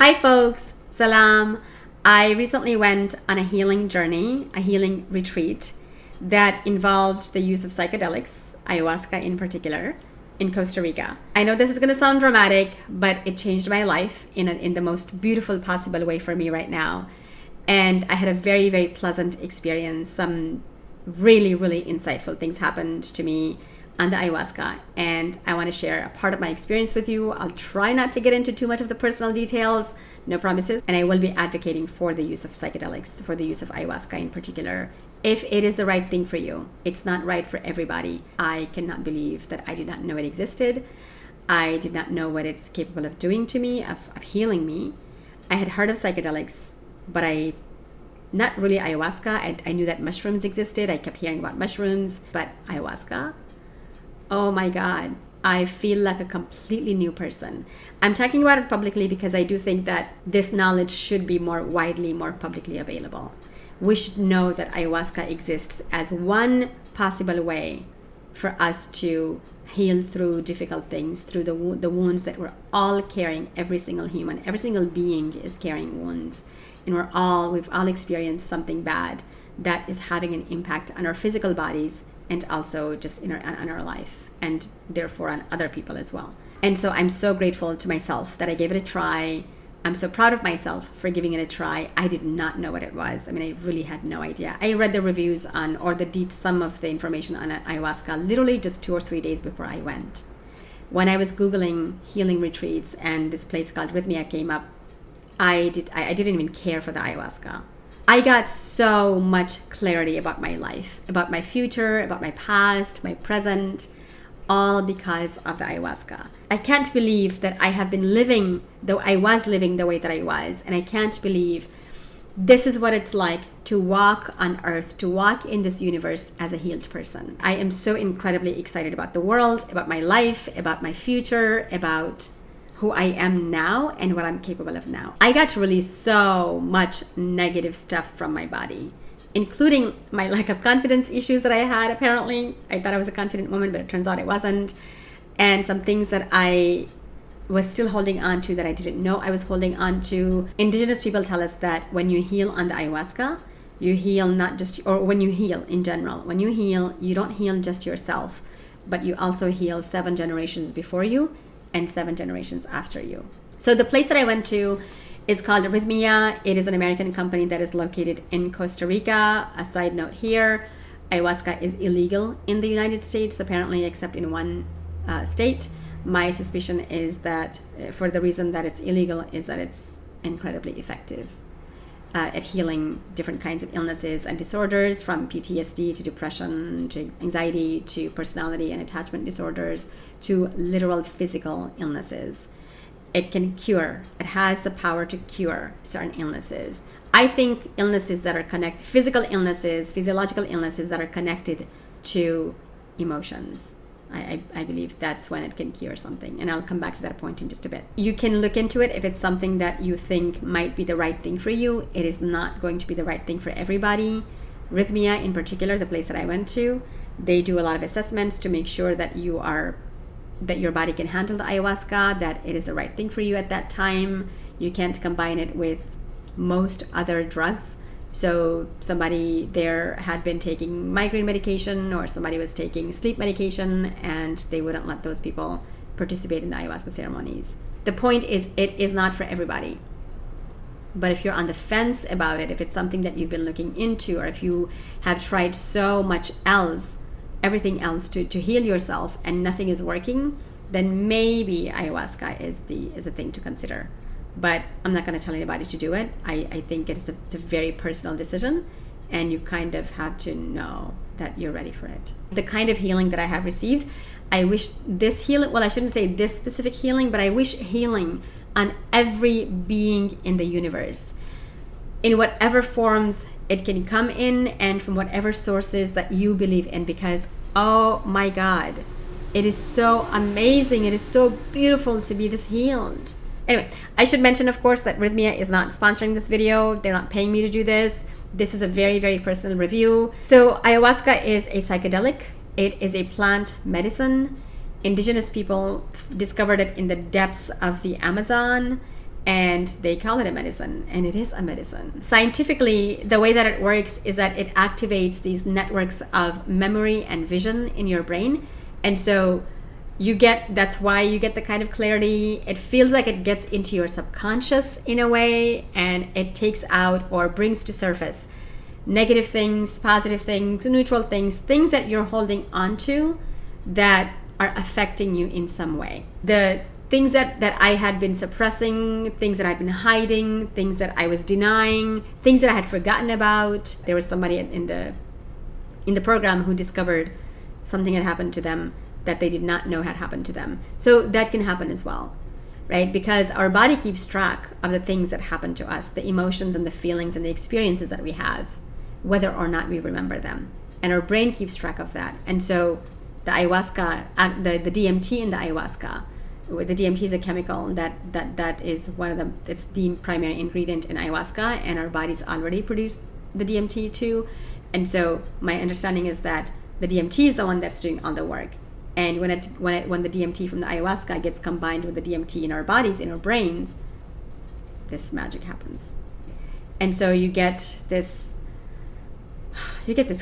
Hi folks, salam. I recently went on a healing journey, a healing retreat that involved the use of psychedelics, ayahuasca in particular, in Costa Rica. I know this is going to sound dramatic, but it changed my life in the most beautiful possible way for me right now. And I had a very, very pleasant experience. Some really, really insightful things happened to me on the ayahuasca, and I want to share a part of my experience with you. I'll try not to get into too much of the personal details, no promises, and I will be advocating for the use of psychedelics, for the use of ayahuasca in particular, if it is the right thing for you. It's not right for everybody. I cannot believe that I did not know it existed. I did not know what it's capable of doing to me, of healing me. I had heard of psychedelics, but not really ayahuasca. I knew that mushrooms existed. I kept hearing about mushrooms, but ayahuasca, oh my God, I feel like a completely new person. I'm talking about it publicly because I do think that this knowledge should be more widely, more publicly available. We should know that ayahuasca exists as one possible way for us to heal through difficult things, through the wounds that we're all carrying. Every single human, every single being is carrying wounds. And we've all experienced something bad that is having an impact on our physical bodies and also just on our life, and therefore on other people as well. And so I'm so grateful to myself that I gave it a try. I'm so proud of myself for giving it a try. I did not know what it was. I mean, I really had no idea. I read the reviews on, or some of the information on ayahuasca literally just 2 or 3 days before I went. When I was Googling healing retreats and this place called Rythmia came up, I didn't even care for the ayahuasca. I got so much clarity about my life, about my future, about my past, my present, all because of the ayahuasca. I can't believe that I have been living, though I was living the way that I was, and I can't believe this is what it's like to walk on earth, to walk in this universe as a healed person. I am so incredibly excited about the world, about my life, about my future, about who I am now and what I'm capable of now. I got to release so much negative stuff from my body, including my lack of confidence issues that I had. Apparently, I thought I was a confident woman, but it turns out I wasn't. And some things that I was still holding on to that I didn't know I was holding on to. Indigenous people tell us that when you heal on the ayahuasca, you heal not just, or when you heal in general, when you heal, you don't heal just yourself, but you also heal 7 generations before you and 7 generations after you. So the place that I went to is called Rythmia. It is an American company that is located in Costa Rica. A side note here, ayahuasca is illegal in the United States, apparently, except in one state. My suspicion is that for the reason that it's illegal is that it's incredibly effective at healing different kinds of illnesses and disorders, from PTSD to depression to anxiety to personality and attachment disorders to literal physical illnesses. It can cure. It has the power to cure certain illnesses. I think illnesses that are connected, physical illnesses, physiological illnesses that are connected to emotions, I believe that's when it can cure something. And I'll come back to that point in just a bit. You can look into it if it's something that you think might be the right thing for you. It is not going to be the right thing for everybody. Rythmia in particular, the place that I went to, they do a lot of assessments to make sure that your body can handle the ayahuasca, that it is the right thing for you at that time. You can't combine it with most other drugs. So somebody there had been taking migraine medication, or somebody was taking sleep medication, and they wouldn't let those people participate in the ayahuasca ceremonies. The point is, it is not for everybody. But if you're on the fence about it, if it's something that you've been looking into, or if you have tried so much else, everything else to heal yourself and nothing is working, then maybe ayahuasca is a thing to consider. But I'm not going to tell anybody to do it. I think it's a very personal decision, and you kind of have to know that you're ready for it. The kind of healing that I have received, I wish this healing, well, I shouldn't say this specific healing, but I wish healing on every being in the universe, in whatever forms it can come in, and from whatever sources that you believe in, because, oh my God, it is so amazing. It is so beautiful to be this healed. Anyway, I should mention, of course, that Rythmia is not sponsoring this video. They're not paying me to do this. This is a very, very personal review. So ayahuasca is a psychedelic. It is a plant medicine. Indigenous people discovered it in the depths of the Amazon. and they call it a medicine, and it is a medicine. Scientifically, the way that it works is that it activates these networks of memory and vision in your brain, and so that's why you get the kind of clarity. It feels like it gets into your subconscious in a way, and it takes out or brings to surface negative things, positive things, neutral things, things that you're holding onto that are affecting you in some way. The things that I had been suppressing, things that I'd been hiding, things that I was denying, things that I had forgotten about. There was somebody in the program who discovered something had happened to them that they did not know had happened to them. So that can happen as well, right? Because our body keeps track of the things that happen to us, the emotions and the feelings and the experiences that we have, whether or not we remember them. And our brain keeps track of that. And so the ayahuasca, the DMT in the ayahuasca, the DMT is a chemical that is it's the primary ingredient in ayahuasca, and our bodies already produce the DMT too. And so my understanding is that the DMT is the one that's doing all the work. And when the DMT from the ayahuasca gets combined with the DMT in our bodies, in our brains, this magic happens. And so you get this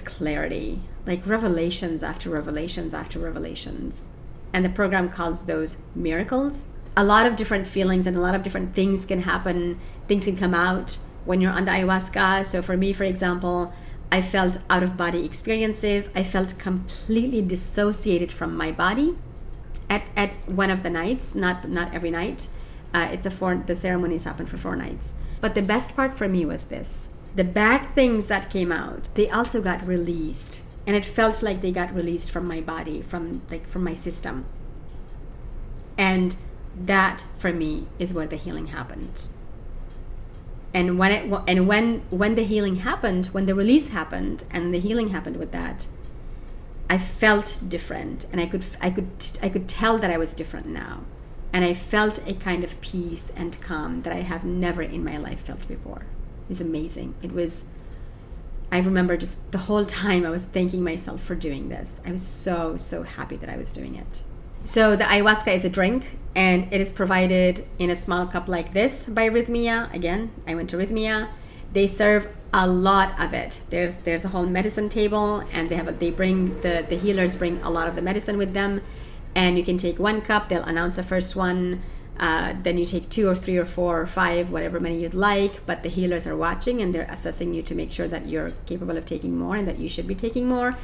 clarity, like revelations after revelations after revelations. And the program calls those miracles. A lot of different feelings and a lot of different things can happen. Things can come out when you're on the ayahuasca. So for me, for example, I felt out-of-body experiences. I felt completely dissociated from my body at one of the nights, not every night. The ceremonies happen for 4 nights. But the best part for me was this. The bad things that came out, they also got released. And it felt like they got released from my body, from my system. And that, for me, is where the healing happened. And when the healing happened, when the release happened, and the healing happened with that, I felt different, and I could tell that I was different now, and I felt a kind of peace and calm that I have never in my life felt before. It was amazing. I remember just the whole time I was thanking myself for doing this. I was so happy that I was doing it. So the ayahuasca is a drink, and it is provided in a small cup like this by Rythmia. Again, I went to Rythmia. They serve a lot of it. There's a whole medicine table, and the healers bring a lot of the medicine with them, and you can take 1 cup. They'll announce the first one. Then you take 2 or 3 or 4 or 5, whatever many you'd like, but the healers are watching and they're assessing you to make sure that you're capable of taking more and that you should be taking more.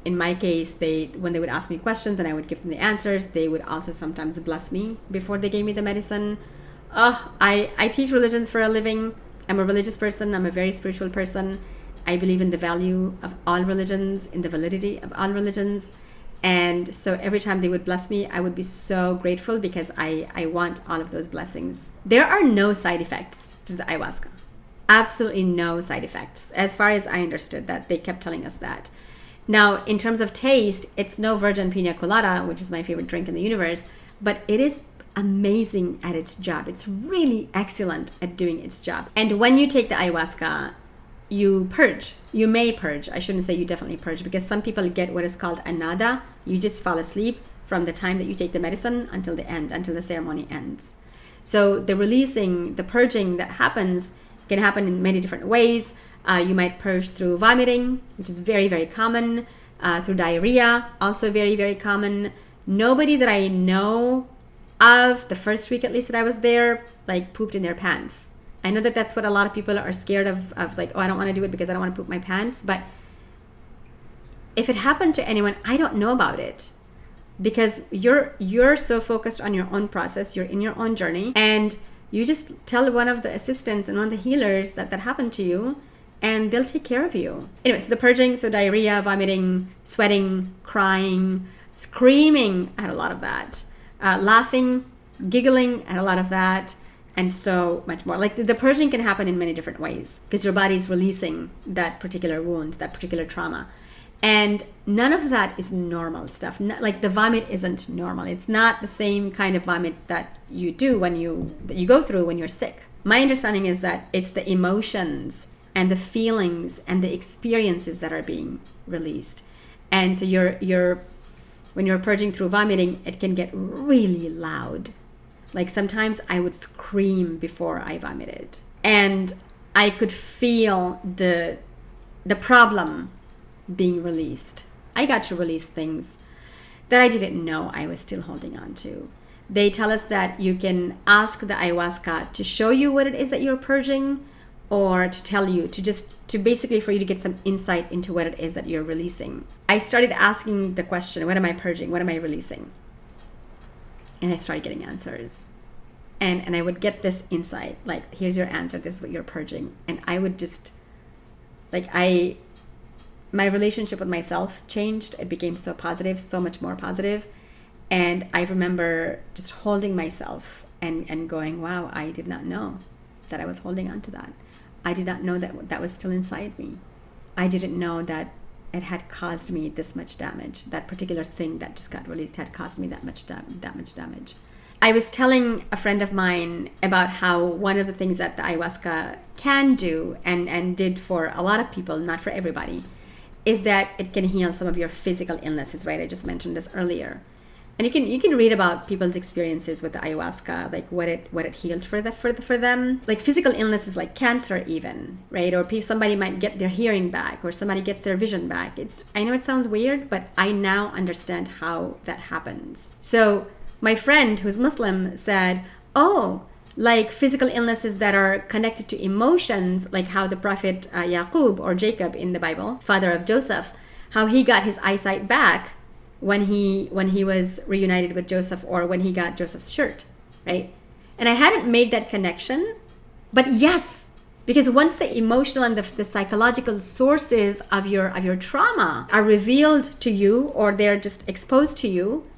In my case, when they would ask me questions and I would give them the answers, they would also sometimes bless me before they gave me the medicine. I teach religions for a living. I'm a religious person. I'm a very spiritual person. I believe in the value of all religions, in the validity of all religions. And so every time they would bless me, I would be so grateful because I want all of those blessings. There are no side effects to the ayahuasca. Absolutely no side effects. As far as I understood that, they kept telling us that. Now, in terms of taste, it's no virgin pina colada, which is my favorite drink in the universe, but it is amazing at its job. It's really excellent at doing its job. And when you take the ayahuasca, you purge. You may purge. I shouldn't say you definitely purge, because some people get what is called a nada. You just fall asleep from the time that you take the medicine until the end, until the ceremony ends. So the releasing, the purging that happens can happen in many different ways. You might purge through vomiting, which is very, very common. Through diarrhea, also very, very common. Nobody that I know of, the first week at least that I was there, like pooped in their pants. I know that that's what a lot of people are scared of like, oh, I don't want to do it because I don't want to poop my pants. But if it happened to anyone, I don't know about it, because you're so focused on your own process, you're in your own journey, and you just tell one of the assistants and one of the healers that happened to you, and they'll take care of you. Anyway, so the purging, so diarrhea, vomiting, sweating, crying, screaming, I had a lot of that. Laughing, giggling, I had a lot of that. And so much more. Like the purging can happen in many different ways because your body's releasing that particular wound, that particular trauma. And none of that is normal stuff. Like the vomit isn't normal. It's not the same kind of vomit that you do that you go through when you're sick. My understanding is that it's the emotions and the feelings and the experiences that are being released. And so when you're purging through vomiting, it can get really loud. Like sometimes I would scream before I vomited. And I could feel the problem being released. I got to release things that I didn't know I was still holding on to. They tell us that you can ask the ayahuasca to show you what it is that you're purging, or to tell you, to basically for you to get some insight into what it is that you're releasing. I started asking the question, what am I purging? What am I releasing? And I started getting answers. And I would get this insight, like, here's your answer, this is what you're purging. And I would just, my relationship with myself changed. It became so positive, so much more positive. And I remember just holding myself and going, wow, I did not know that I was holding on to that. I did not know that was still inside me. I didn't know that it had caused me this much damage. That particular thing that just got released had caused me that much damage. I was telling a friend of mine about how one of the things that the ayahuasca can do and did for a lot of people, not for everybody, is that it can heal some of your physical illnesses, right? I just mentioned this earlier. And you can read about people's experiences with the ayahuasca, like what it healed for them. Like physical illnesses like cancer even, right? Or somebody might get their hearing back, or somebody gets their vision back. I know it sounds weird, but I now understand how that happens. So my friend who's Muslim said, oh, like physical illnesses that are connected to emotions, like how the prophet Yaqub or Jacob in the Bible, father of Joseph, how he got his eyesight back when he was reunited with Joseph, or when he got Joseph's shirt, right? And I hadn't made that connection, but yes, because once the emotional and the psychological sources of your trauma are revealed to you, or they're just exposed to you,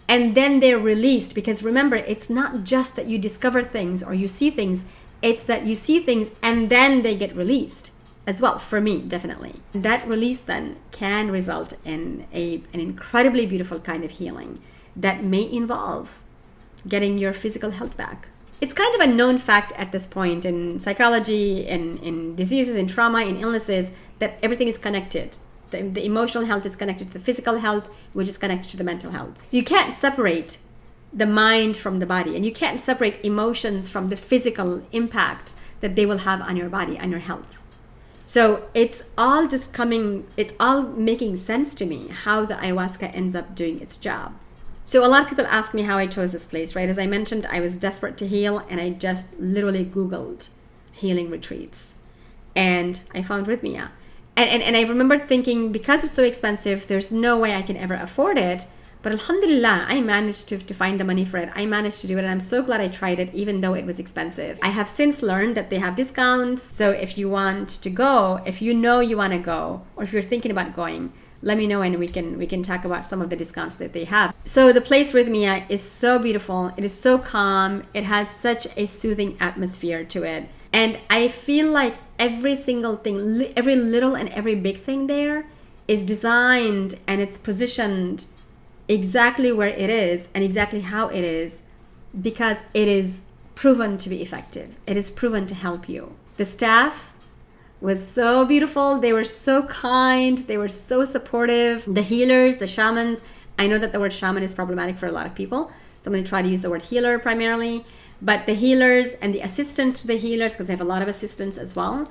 and then they're released, because remember, it's not just that you discover things or you see things, it's that you see things and then they get released as well, for me, definitely. That release then can result in an incredibly beautiful kind of healing that may involve getting your physical health back. It's kind of a known fact at this point in psychology, in diseases, in trauma, in illnesses, that everything is connected. The emotional health is connected to the physical health, which is connected to the mental health. So you can't separate the mind from the body, and you can't separate emotions from the physical impact that they will have on your body, on your health. So it's all making sense to me how the ayahuasca ends up doing its job. So a lot of people ask me how I chose this place, right? As I mentioned, I was desperate to heal, and I just literally Googled healing retreats, and I found Rythmia. And I remember thinking, because it's so expensive, there's no way I can ever afford it. But alhamdulillah, I managed to find the money for it. I managed to do it, and I'm so glad I tried it, even though it was expensive. I have since learned that they have discounts. So if you want to go, if you know you want to go, or if you're thinking about going, let me know, and we can talk about some of the discounts that they have. So the place Rythmia is so beautiful. It is so calm. It has such a soothing atmosphere to it. And I feel like every single thing, every little and every big thing there is designed, and it's positioned exactly where it is and exactly how it is, because it is proven to be effective. It is proven to help you. The staff was so beautiful. They were so kind. They were so supportive. The healers, the shamans. I know that the word shaman is problematic for a lot of people, so I'm going to try to use the word healer primarily. But the healers and the assistants to the healers, because they have a lot of assistants as well,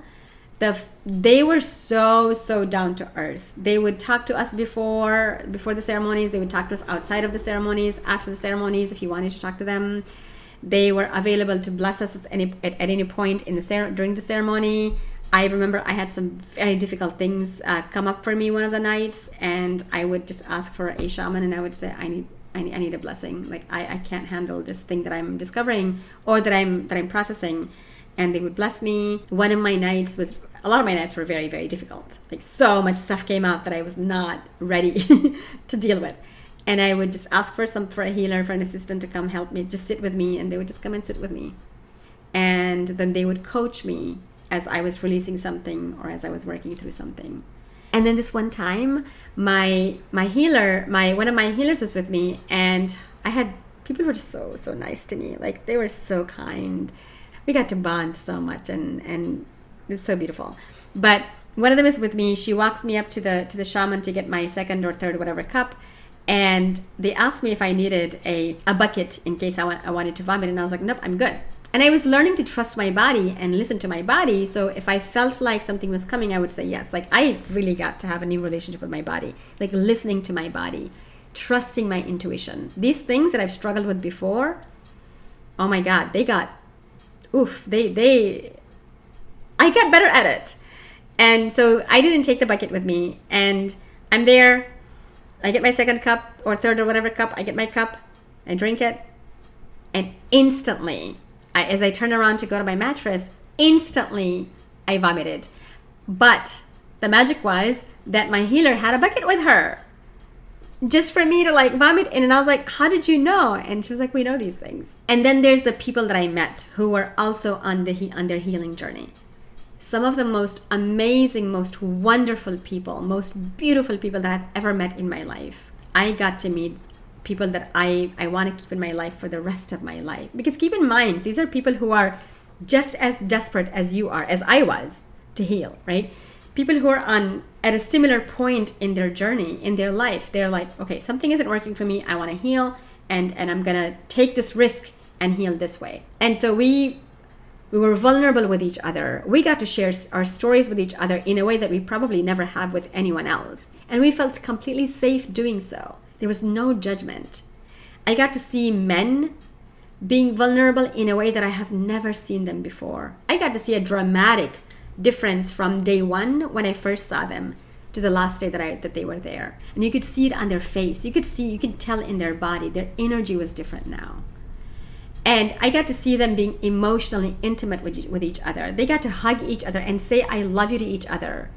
they were so down to earth. They would talk to us before the ceremonies. They would talk to us outside of the ceremonies, after the ceremonies, if you wanted to talk to them. They were available to bless us at any point during the ceremony. I remember I had some very difficult things come up for me one of the nights, and I would just ask for a shaman, and I would say, I need a blessing. Like I can't handle this thing that I'm discovering or that I'm processing. And they would bless me. A lot of my nights were very, very difficult. Like so much stuff came out that I was not ready to deal with. And I would just ask for a healer, for an assistant to come help me, just sit with me, and they would just come and sit with me. And then they would coach me as I was releasing something or as I was working through something. And then this one time, one of my healers was with me, and people were just so nice to me. Like they were so kind. We got to bond so much, and it was so beautiful. But one of them is with me. She walks me up to the shaman to get my second or third whatever cup, And they asked me if I needed a bucket in case I wanted to vomit. And I was like, nope, I'm good. And I was learning to trust my body and listen to my body. So if I felt like something was coming, I would say yes. Like, I really got to have a new relationship with my body, like listening to my body, trusting my intuition. These things that I've struggled with before, oh my God, I got better at it. And so I didn't take the bucket with me. And I'm there. I get my second cup or third or whatever cup. I get my cup. I drink it. And instantly, as I turned around to go to my mattress, instantly I vomited. But the magic was that my healer had a bucket with her just for me to like vomit in. And I was like, how did you know? And she was like, we know these things. And then there's the people that I met who were also on their healing journey. Some of the most amazing, most wonderful people, most beautiful people that I've ever met in my life. I got to meet people that I want to keep in my life for the rest of my life. Because keep in mind, these are people who are just as desperate as you are, as I was, to heal, right? People who are at a similar point in their journey, in their life. They're like, okay, something isn't working for me. I want to heal, and I'm going to take this risk and heal this way. And so we were vulnerable with each other. We got to share our stories with each other in a way that we probably never have with anyone else. And we felt completely safe doing so. There was no judgment. I got to see men being vulnerable in a way that I have never seen them before. I got to see a dramatic difference from day one when I first saw them to the last day that they were there. And you could see it on their face. You could tell in their body. Their energy was different now. And I got to see them being emotionally intimate with each other. They got to hug each other and say I love you to each other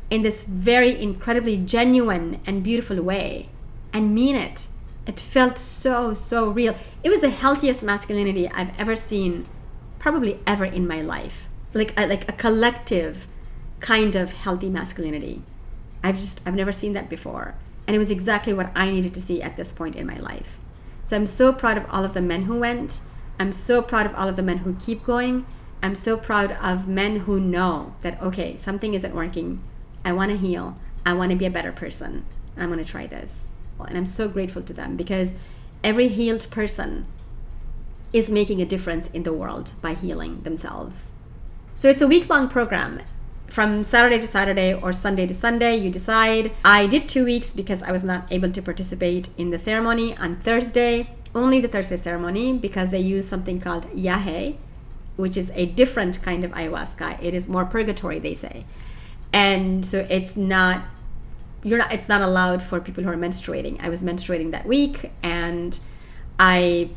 in this very incredibly genuine and beautiful way. And mean it. It felt so, so real. It was the healthiest masculinity I've ever seen, probably ever in my life. Like a collective kind of healthy masculinity. I've never seen that before. And it was exactly what I needed to see at this point in my life. So I'm so proud of all of the men who went. I'm so proud of all of the men who keep going. I'm so proud of men who know that, okay, something isn't working. I want to heal. I want to be a better person. I'm going to try this. And I'm so grateful to them because every healed person is making a difference in the world by healing themselves. So it's a week-long program. From Saturday to Saturday or Sunday to Sunday, you decide. I did 2 weeks because I was not able to participate in the ceremony on Thursday, only the Thursday ceremony, because they use something called yahe, which is a different kind of ayahuasca. It is more purgatory, they say. And so it's not allowed for people who are menstruating. I was menstruating that week, and I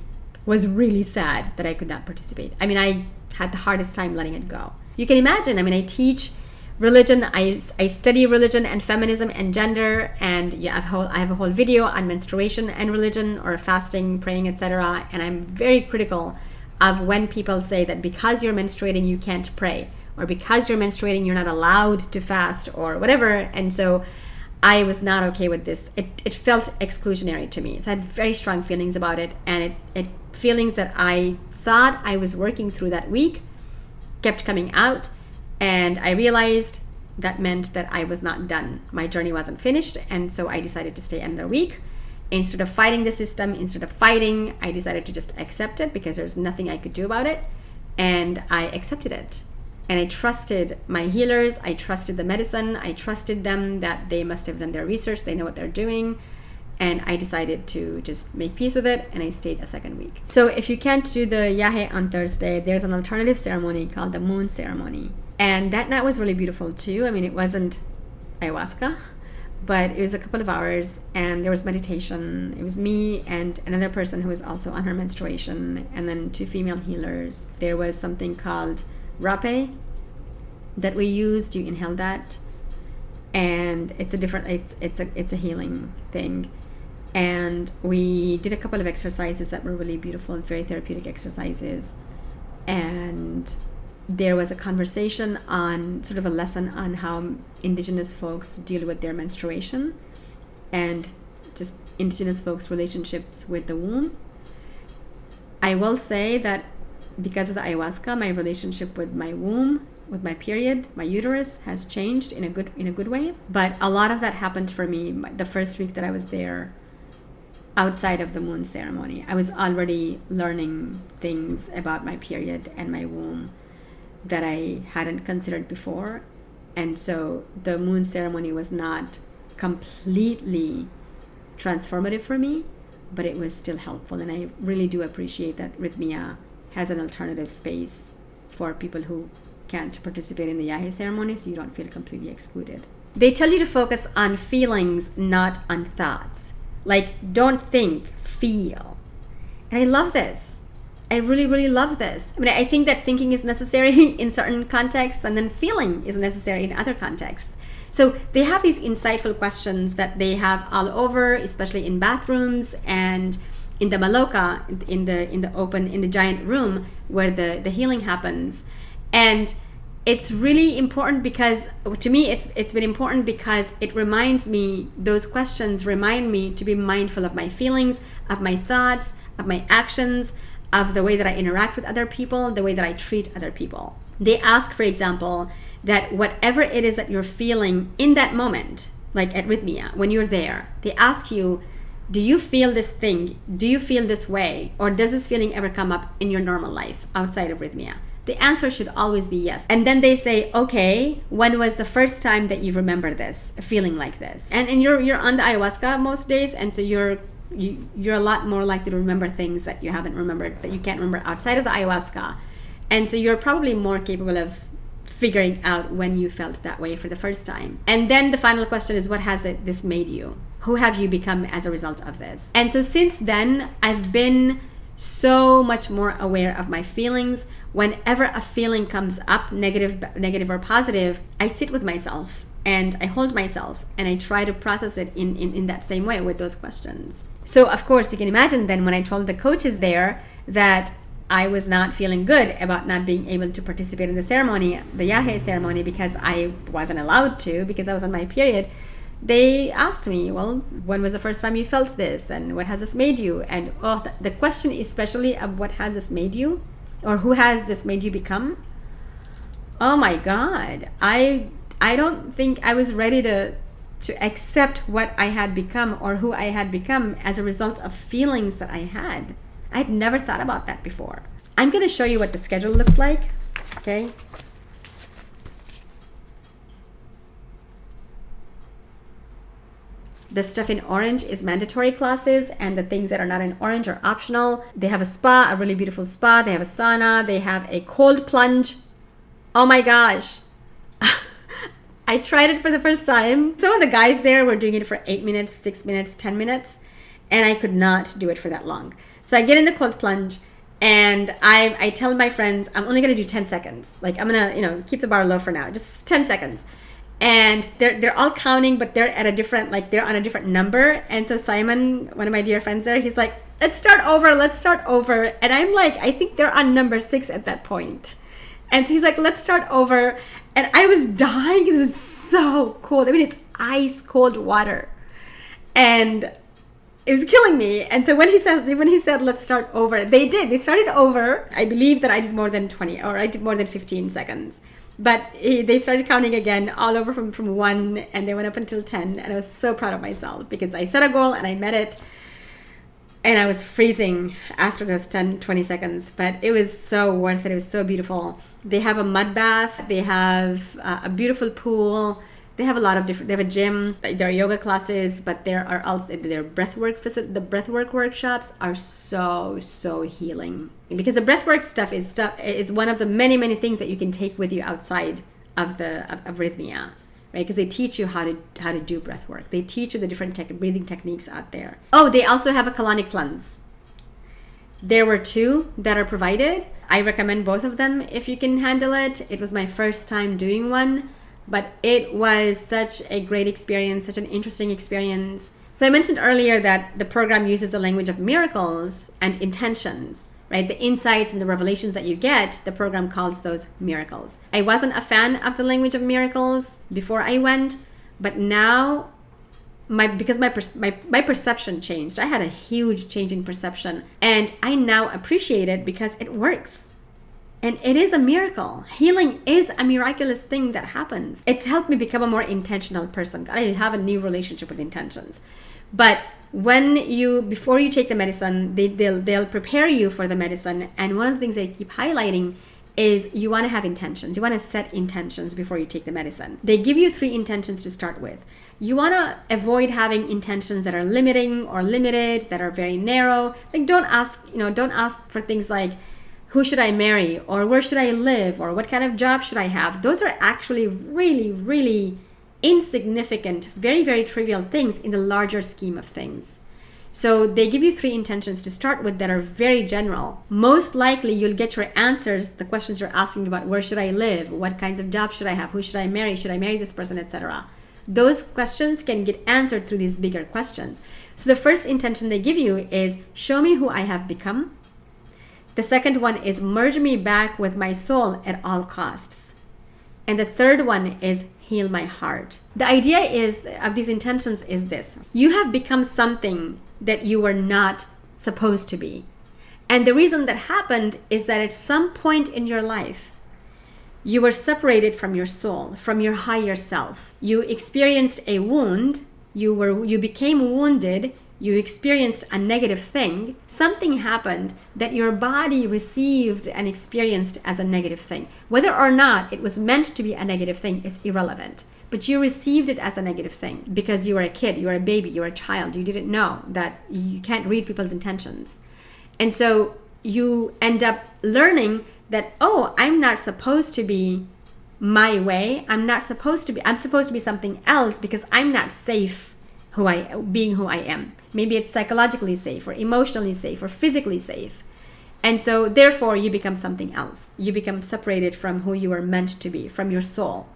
was really sad that I could not participate. I mean, I had the hardest time letting it go. You can imagine, I mean, I teach religion, I study religion and feminism and gender, and I have a whole video on menstruation and religion, or fasting, praying, etc. And I'm very critical of when people say that because you're menstruating you can't pray, or because you're menstruating you're not allowed to fast, or whatever. And so I was not okay with this. It felt exclusionary to me. So I had very strong feelings about it, and it feelings that I thought I was working through that week kept coming out, and I realized that meant that I was not done. My journey wasn't finished, and so I decided to stay another week. Instead of fighting the system, I decided to just accept it because there's nothing I could do about it, and I accepted it. And I trusted my healers, I trusted the medicine, I trusted them that they must have done their research, they know what they're doing. And I decided to just make peace with it, and I stayed a second week. So if you can't do the yahe on Thursday, there's an alternative ceremony called the moon ceremony. And that night was really beautiful too. I mean, it wasn't ayahuasca, but it was a couple of hours, and there was meditation. It was me and another person who was also on her menstruation, and then 2 female healers. There was something called rape that we used. You inhale that, and it's a healing thing. And we did a couple of exercises that were really beautiful, very therapeutic exercises. And there was a conversation on sort of a lesson on how indigenous folks deal with their menstruation and just indigenous folks' relationships with the womb. I will say that because of the ayahuasca, my relationship with my womb, with my period, my uterus has changed in a good way. But a lot of that happened for me the first week that I was there. outside of the moon ceremony. I was already learning things about my period and my womb that I hadn't considered before. And so the moon ceremony was not completely transformative for me, but it was still helpful. And I really do appreciate that Rythmia has an alternative space for people who can't participate in the Yahe ceremony, so you don't feel completely excluded. They tell you to focus on feelings, not on thoughts. Like, don't think, feel. And I love this. I really, really love this. I mean, I think that thinking is necessary in certain contexts, and then feeling is necessary in other contexts. So they have these insightful questions that they have all over, especially in bathrooms and in the maloka, in the giant room where the healing happens. And it's really important because, to me, it's been important because it reminds me, those questions remind me to be mindful of my feelings, of my thoughts, of my actions, of the way that I interact with other people, the way that I treat other people. They ask, for example, that whatever it is that you're feeling in that moment, like at Rythmia, when you're there, they ask you, do you feel this thing? Do you feel this way? Or does this feeling ever come up in your normal life outside of Rythmia? The answer should always be yes. And then they say, okay, when was the first time that you remember this, feeling like this? And you're on the ayahuasca most days, and so you're a lot more likely to remember things that you haven't remembered, that you can't remember outside of the ayahuasca. And so you're probably more capable of figuring out when you felt that way for the first time. And then the final question is, what has this made you? Who have you become as a result of this? And so since then, I've been so much more aware of my feelings. Whenever a feeling comes up, negative or positive, I sit with myself and I hold myself and I try to process it in that same way with those questions. So of course you can imagine then when I told the coaches there that I was not feeling good about not being able to participate in the ceremony, the Yahe ceremony, because I wasn't allowed to because I was on my period, they asked me, well, when was the first time you felt this? And what has this made you? And the question especially of what has this made you? Or who has this made you become? Oh my God. I don't think I was ready to accept what I had become or who I had become as a result of feelings that I had. I'd never thought about that before. I'm going to show you what the schedule looked like. Okay. The stuff in orange is mandatory classes, and the things that are not in orange are optional. They have a spa, a really beautiful spa. They have a sauna. They have a cold plunge. Oh my gosh. I tried it for the first time. Some of the guys there were doing it for 8 minutes, 6 minutes, 10 minutes, and I could not do it for that long. So I get in the cold plunge, and I tell my friends, I'm only going to do 10 seconds. Like, I'm going to, keep the bar low for now, just 10 seconds. And they're all counting, but they're at a different, they're on a different number. And so Simon, one of my dear friends there, he's like, let's start over. And I'm like, I think they're on number 6 at that point. And so he's like, let's start over. And I was dying. It was so cold. I mean, it's ice cold water. And it was killing me. And so when he said, let's start over, they did. They started over. I believe that I did more than 20, or I did more than 15 seconds. But they started counting again all over from 1, and they went up until 10. And I was so proud of myself because I set a goal and I met it. And I was freezing after those 10, 20 seconds. But it was so worth it. It was so beautiful. They have a mud bath. They have a beautiful pool. They have a lot of different, they have a gym. There are yoga classes, but there are also, their breathwork, the breathwork workshops are so healing. Because the breathwork stuff is one of the many things that you can take with you outside of Rythmia, right? Because they teach you how to do breathwork. They teach you the different breathing techniques out there. Oh, they also have a colonic cleanse. There were 2 that are provided. I recommend both of them if you can handle it. It was my first time doing one. But it was such a great experience, such an interesting experience. So I mentioned earlier that the program uses the language of miracles and intentions, right? The insights and the revelations that you get, the program calls those miracles. I wasn't a fan of the language of miracles before I went, but now because my perception changed. I had a huge change in perception, and I now appreciate it because it works. And it is a miracle. Healing is a miraculous thing that happens. It's helped me become a more intentional person. I have a new relationship with intentions. But before you take the medicine, they'll prepare you for the medicine. And one of the things I keep highlighting is you want to have intentions. You want to set intentions before you take the medicine. They give you 3 intentions to start with. You want to avoid having intentions that are limiting or limited, that are very narrow. Like don't ask for things like, who should I marry, or where should I live, or what kind of job should I have? Those are actually really, really insignificant, very, very trivial things in the larger scheme of things. So they give you 3 intentions to start with that are very general. Most likely you'll get your answers, the questions you're asking about, where should I live, what kinds of jobs should I have, who should I marry this person, etc. Those questions can get answered through these bigger questions. So the first intention they give you is, show me who I have become. The second one is, merge me back with my soul at all costs. And the third one is, heal my heart. The idea of these intentions is this: you have become something that you were not supposed to be. And the reason that happened is that at some point in your life, you were separated from your soul, from your higher self. You experienced a wound, you became wounded, you experienced a negative thing. Something happened that your body received and experienced as a negative thing. Whether or not it was meant to be a negative thing is irrelevant. But you received it as a negative thing because you were a kid, you were a baby, you were a child. You didn't know that you can't read people's intentions. And so you end up learning that, oh, I'm not supposed to be my way. I'm supposed to be something else because I'm not safe being who I am. Maybe it's psychologically safe or emotionally safe or physically safe. And so therefore you become something else. You become separated from who you were meant to be, from your soul,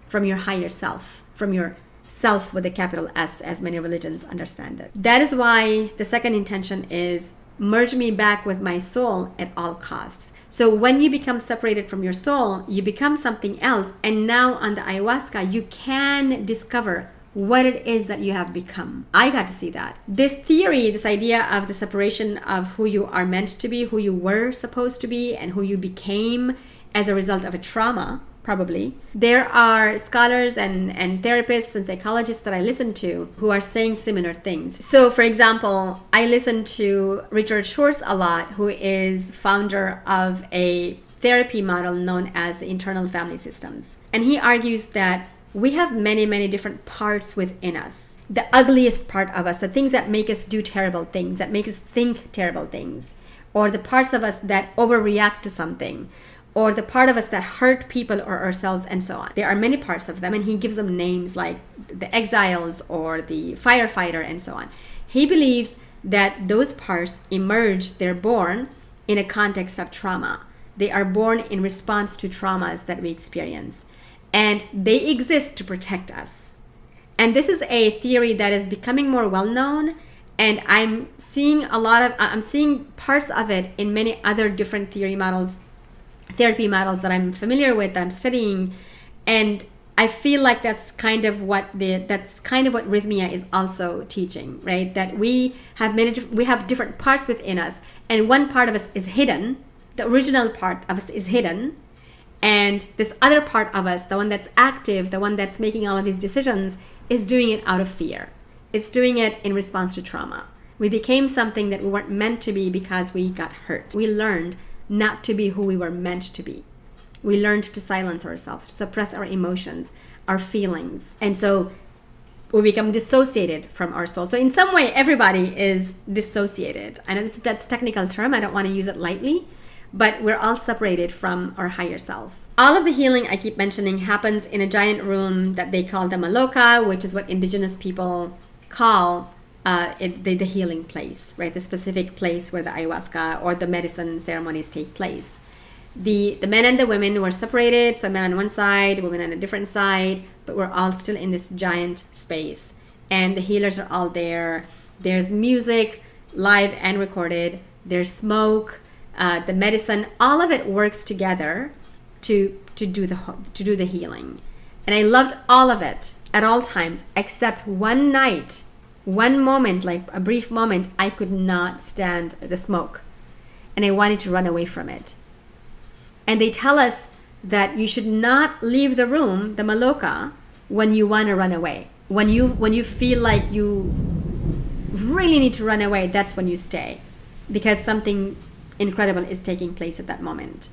from your higher self, from your self with a capital S, as many religions understand it. That is why the second intention is, merge me back with my soul at all costs. So when you become separated from your soul, you become something else. And now on the ayahuasca, you can discover what it is that you have become. I got to see that. This theory, this idea of the separation of who you are meant to be, who you were supposed to be, and who you became as a result of a trauma, probably. There are scholars and therapists and psychologists that I listen to who are saying similar things. So for example, I listen to Richard Schwartz a lot, who is founder of a therapy model known as internal family systems. And he argues that we have many, many different parts within us. The ugliest part of us, the things that make us do terrible things, that make us think terrible things, or the parts of us that overreact to something, or the part of us that hurt people or ourselves, and so on. There are many parts of them, and he gives them names like the exiles or the firefighter and so on. He believes that those parts emerge, they're born in a context of trauma. They are born in response to traumas that we experience. And they exist to protect us. And this is a theory that is becoming more well-known, and I'm seeing parts of it in many other different therapy models that I'm familiar with, that I'm studying, and I feel like that's kind of what Rythmia is also teaching, right? That we have different parts within us, and one part of us is hidden. The original part of us is hidden. And this other part of us, the one that's active, the one that's making all of these decisions, is doing it out of fear. It's doing it in response to trauma. We became something that we weren't meant to be because we got hurt. We learned not to be who we were meant to be. We learned to silence ourselves, to suppress our emotions, our feelings. And so we become dissociated from our soul. So in some way, everybody is dissociated. I know that's a technical term. I don't want to use it lightly. But we're all separated from our higher self. All of the healing I keep mentioning happens in a giant room that they call the maloka, which is what indigenous people call the healing place, right? The specific place where the ayahuasca or the medicine ceremonies take place. The men and the women were separated, so men on one side, women on a different side, but we're all still in this giant space. And the healers are all there. There's music, live and recorded. There's smoke. The medicine, all of it works together to do the healing. And I loved all of it at all times, except one night, one moment, like a brief moment, I could not stand the smoke. And I wanted to run away from it. And they tell us that you should not leave the room, the maloka, when you want to run away. When you feel like you really need to run away, that's when you stay, because something incredible is taking place at that moment.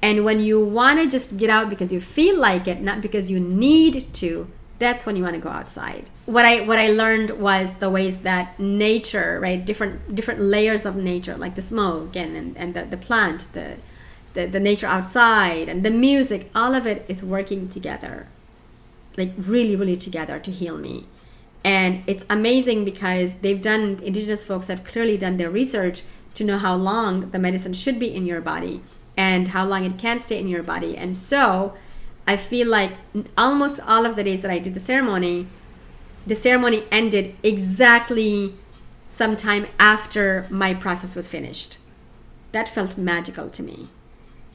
And when you want to just get out because you feel like it, not because you need to, that's when you want to go outside. What I learned was the ways that nature, right, different layers of nature, like the smoke and the plant, the nature outside and the music, all of it is working together, like really, really together to heal me. And it's amazing because indigenous folks have clearly done their research to know how long the medicine should be in your body and how long it can stay in your body. And so I feel like almost all of the days that I did the ceremony ended exactly sometime after my process was finished. That felt magical to me.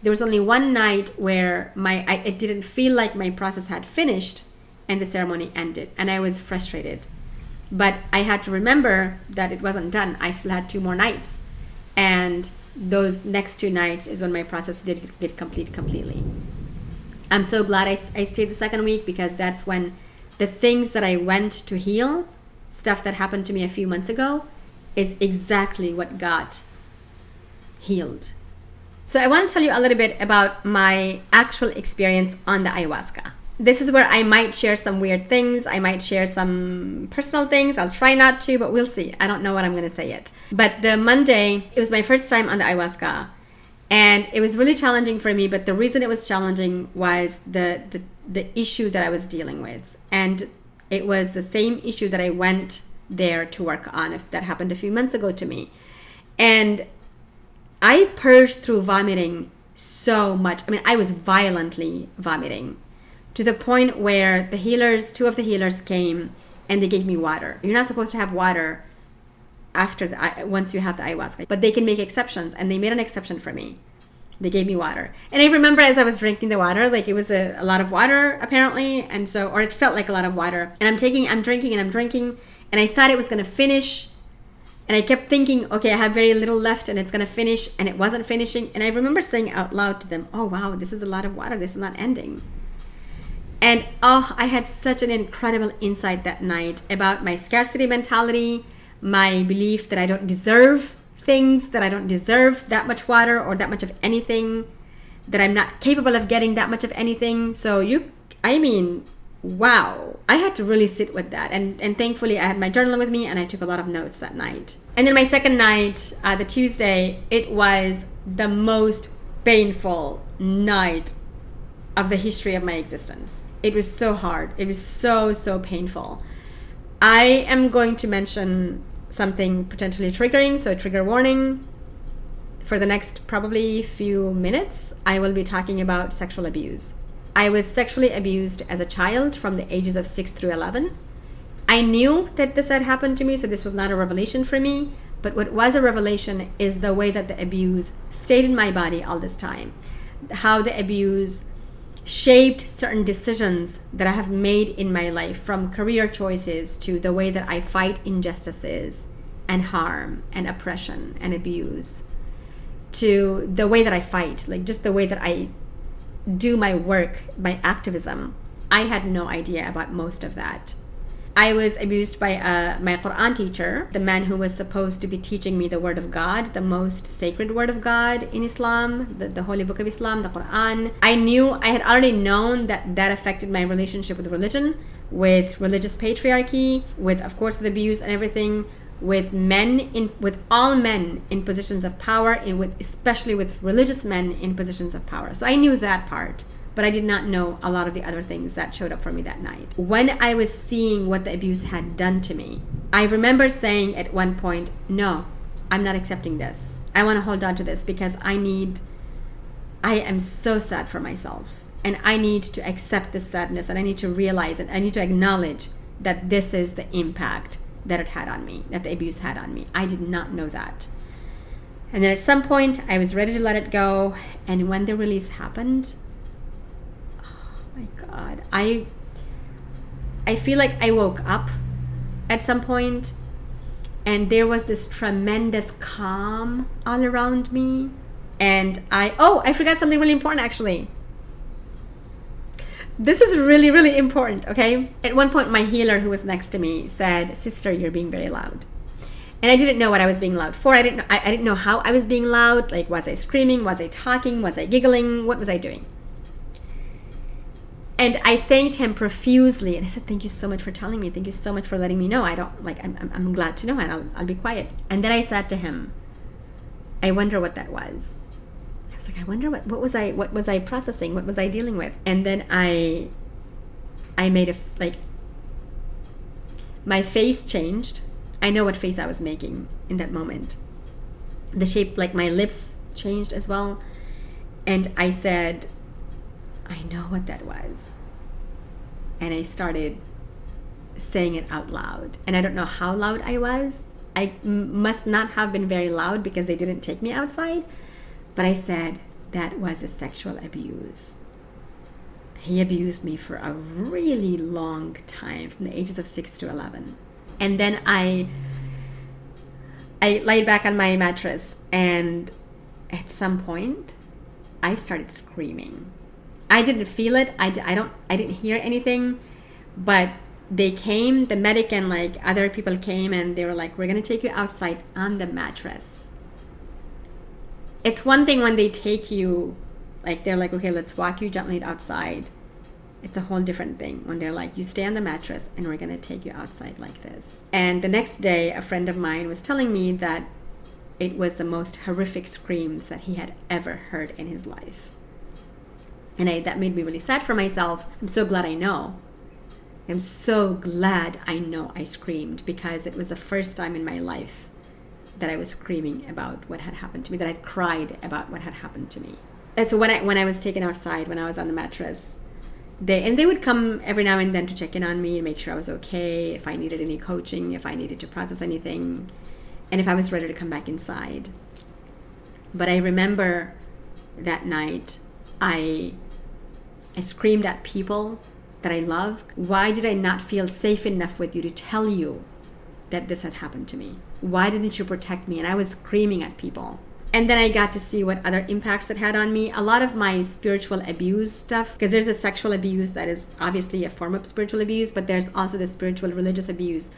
There was only one night where it didn't feel like my process had finished and the ceremony ended, and I was frustrated. But I had to remember that it wasn't done. I still had 2 more nights, and those next 2 nights is when my process did get completely. I'm so glad I stayed the second week, because that's when the things that I went to heal, stuff that happened to me a few months ago, is exactly what got healed. So I want to tell you a little bit about my actual experience on the ayahuasca. This is where I might share some weird things. I might share some personal things. I'll try not to, but we'll see. I don't know what I'm going to say yet. But the Monday, it was my first time on the ayahuasca. And it was really challenging for me. But the reason it was challenging was the issue that I was dealing with. And it was the same issue that I went there to work on. That happened a few months ago to me. And I purged through vomiting so much. I mean, I was violently vomiting, to the point where the healers, 2 of the healers came and they gave me water. You're not supposed to have water once you have the ayahuasca, but they can make exceptions, and they made an exception for me. They gave me water. And I remember as I was drinking the water, like it was a lot of water apparently, and so, or it felt like a lot of water. And I'm drinking, and I thought it was gonna finish. And I kept thinking, okay, I have very little left and it's gonna finish, and it wasn't finishing. And I remember saying out loud to them, oh wow, this is a lot of water, this is not ending. And I had such an incredible insight that night about my scarcity mentality, my belief that I don't deserve things, that I don't deserve that much water or that much of anything, that I'm not capable of getting that much of anything. Wow. I had to really sit with that. And thankfully I had my journal with me, and I took a lot of notes that night. And then my second night, the Tuesday, it was the most painful night of the history of my existence. It was so hard. It was so painful. I am going to mention something potentially triggering, so trigger warning. For the next probably few minutes, I will be talking about sexual abuse. I was sexually abused as a child from the ages of 6 through 11. I knew that this had happened to me, so this was not a revelation for me. But what was a revelation is the way that the abuse stayed in my body all this time. How the abuse shaped certain decisions that I have made in my life, from career choices to the way that I fight injustices and harm and oppression and abuse, to the way that I fight, like just the way that I do my work, my activism. I had no idea about most of that. I was abused by my Quran teacher, the man who was supposed to be teaching me the word of God, the most sacred word of God in Islam, the holy book of Islam, the Quran. I had already known that affected my relationship with religion, with religious patriarchy, with, of course, with abuse and everything, with all men in positions of power, especially with religious men in positions of power. So I knew that part. But I did not know a lot of the other things that showed up for me that night. When I was seeing what the abuse had done to me, I remember saying at one point, no, I'm not accepting this. I want to hold on to this because I am so sad for myself. And I need to accept this sadness, and I need to realize it. I need to acknowledge that this is the impact that it had on me, that the abuse had on me. I did not know that. And then at some point, I was ready to let it go. And when the release happened, my God, I feel like I woke up at some point, and there was this tremendous calm all around me. And I forgot something really important, actually. This is really, really important, okay? At one point, my healer who was next to me said, "Sister, you're being very loud." And I didn't know what I was being loud for. I didn't know how I was being loud. Like, was I screaming? Was I talking? Was I giggling? What was I doing? And I thanked him profusely. And I said, thank you so much for telling me. Thank you so much for letting me know. I'm glad to know, and I'll be quiet. And then I said to him, I wonder what that was. I was like, I wonder what was I processing? What was I dealing with? And then I made my face changed. I know what face I was making in that moment. The shape, like my lips changed as well. And I said, I know what that was. And I started saying it out loud. And I don't know how loud I was. I must not have been very loud because they didn't take me outside. But I said, that was a sexual abuse. He abused me for a really long time, from the ages of 6 to 11. And then I laid back on my mattress, and at some point, I started screaming. I didn't feel it. I didn't hear anything, but they came, the medic and like other people came, and they were like, we're going to take you outside on the mattress. It's one thing when they take you, like they're like, okay, let's walk you gently outside. It's a whole different thing when they're like, you stay on the mattress and we're going to take you outside like this. And the next day, a friend of mine was telling me that it was the most horrific screams that he had ever heard in his life. And that made me really sad for myself. I'm so glad I know. I'm so glad I know I screamed, because it was the first time in my life that I was screaming about what had happened to me, that I cried about what had happened to me. And so when I was taken outside, when I was on the mattress, they would come every now and then to check in on me and make sure I was okay, if I needed any coaching, if I needed to process anything, and if I was ready to come back inside. But I remember that night, I screamed at people that I love. Why did I not feel safe enough with you to tell you that this had happened to me? Why didn't you protect me? And I was screaming at people. And then I got to see what other impacts it had on me. A lot of my spiritual abuse stuff, because there's a sexual abuse that is obviously a form of spiritual abuse, but there's also the spiritual religious abuse,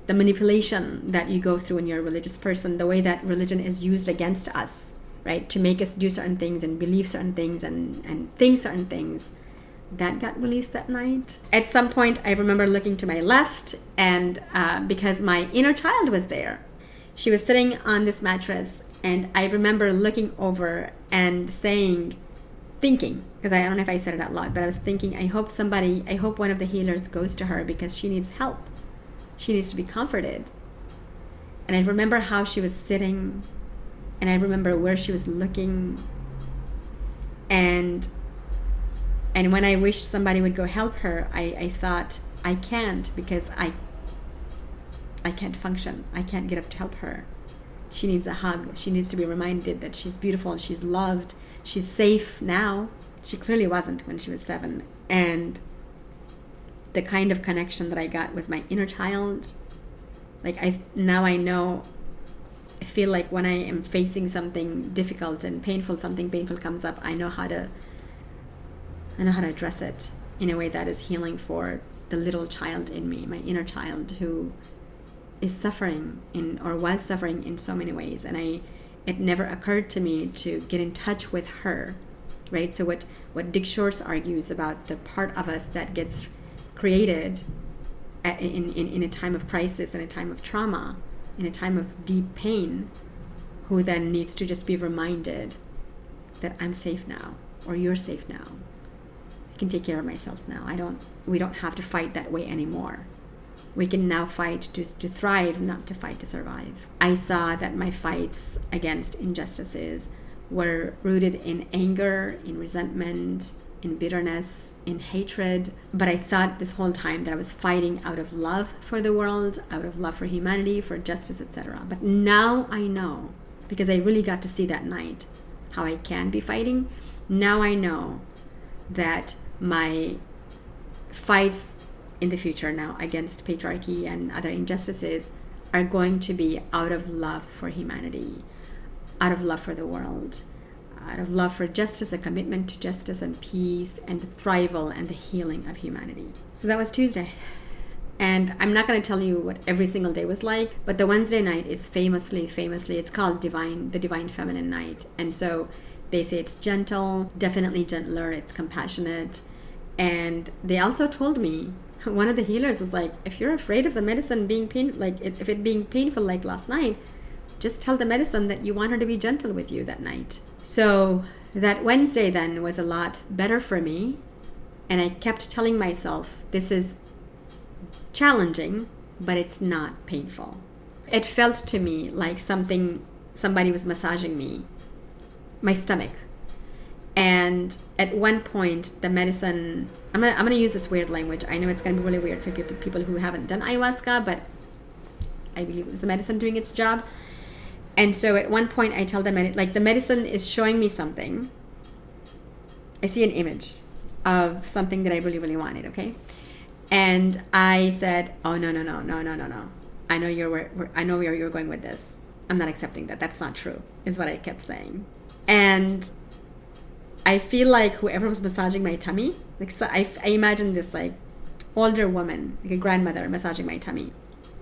the manipulation that you go through when you're a religious person, the way that religion is used against us, right? To make us do certain things and believe certain things and think certain things. That got released that night. At some point, I remember looking to my left, and because my inner child was there. She was sitting on this mattress, and I remember looking over and thinking, because I don't know if I said it out loud, but I was thinking, I hope one of the healers goes to her, because she needs help. She needs to be comforted. And I remember how she was sitting, and I remember where she was looking, and when I wished somebody would go help her, I thought, I can't, because I can't function. I can't get up to help her. She needs a hug. She needs to be reminded that she's beautiful and she's loved. She's safe now. She clearly wasn't when she was 7. And the kind of connection that I got with my inner child, now I know, I feel like when I am facing something difficult and painful, something painful comes up, I know how to address it in a way that is healing for the little child in me, my inner child, who is suffering was suffering in so many ways. And it never occurred to me to get in touch with her, right? So what Dick Shores argues about the part of us that gets created in a time of crisis, in a time of trauma, in a time of deep pain, who then needs to just be reminded that I'm safe now, or you're safe now. I can take care of myself now. We don't have to fight that way anymore. We can now fight to thrive, not to fight to survive. I saw that my fights against injustices were rooted in anger, in resentment, in bitterness, in hatred. But I thought this whole time that I was fighting out of love for the world, out of love for humanity, for justice, etc. But now I know, because I really got to see that night how I can be fighting. Now I know that my fights in the future now against patriarchy and other injustices are going to be out of love for humanity, out of love for the world, out of love for justice, a commitment to justice and peace and the thrival and the healing of humanity. So that was Tuesday. And I'm not going to tell you what every single day was like, but the Wednesday night is famously, it's called the Divine Feminine Night. And so they say it's gentle, definitely gentler, it's compassionate. And they also told me, one of the healers was like, if you're afraid of the medicine being painful, like if it being painful like last night, just tell the medicine that you want her to be gentle with you that night. So that Wednesday then was a lot better for me. And I kept telling myself, this is challenging, but it's not painful. It felt to me like somebody was massaging my stomach. And at one point, the medicine, I'm gonna use this weird language. I know it's gonna be really weird for people who haven't done ayahuasca, but I believe it was the medicine doing its job. And so at one point, I tell the medicine is showing me something. I see an image of something that I really, really wanted, okay? And I said, oh, no. I know where you're going with this. I'm not accepting that. That's not true, is what I kept saying. And I feel like whoever was massaging my tummy, like, so I imagine this like older woman, like a grandmother massaging my tummy.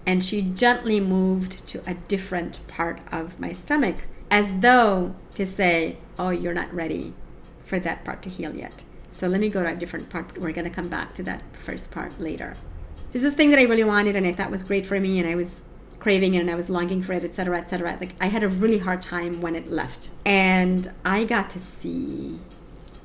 And she gently moved to a different part of my stomach as though to say, oh, you're not ready for that part to heal yet. So let me go to a different part. We're going to come back to that first part later. This is a thing that I really wanted and I thought was great for me, and I was craving it and I was longing for it, etc., etc. Like, I had a really hard time when it left. And I got to see